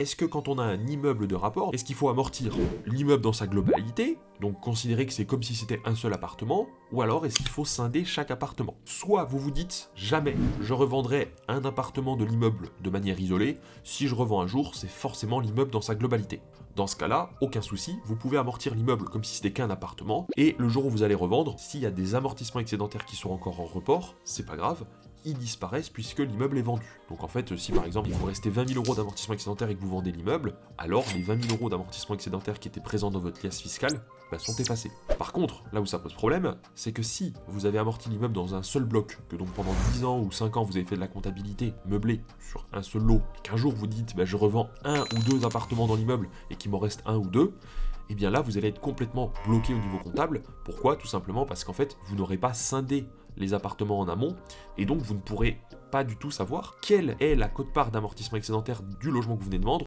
est-ce que quand on a un immeuble de rapport, est-ce qu'il faut amortir l'immeuble dans sa globalité, donc considérer que c'est comme si c'était un seul appartement, ou alors est-ce qu'il faut scinder chaque appartement? Soit vous vous dites, jamais je revendrai un appartement de l'immeuble de manière isolée, si je revends un jour, c'est forcément l'immeuble dans sa globalité. Dans ce cas-là, aucun souci, vous pouvez amortir l'immeuble comme si c'était qu'un appartement, et le jour où vous allez revendre, s'il y a des amortissements excédentaires qui sont encore en report, c'est pas grave, ils disparaissent puisque l'immeuble est vendu. Donc en fait, si par exemple il vous restait 20 000 € d'amortissement excédentaire et que vous vendez l'immeuble, alors les 20 000 € d'amortissement excédentaire qui étaient présents dans votre liasse fiscale sont effacés. Par contre, là où ça pose problème, c'est que si vous avez amorti l'immeuble dans un seul bloc, que donc pendant 10 ans ou 5 ans vous avez fait de la comptabilité meublée sur un seul lot, et qu'un jour vous dites je revends un ou deux appartements dans l'immeuble et qu'il m'en reste un ou deux, et bien là vous allez être complètement bloqué au niveau comptable. Pourquoi? Tout simplement parce qu'en fait vous n'aurez pas scindé les appartements en amont, et donc vous ne pourrez pas du tout savoir quelle est la quote-part d'amortissement excédentaire du logement que vous venez de vendre,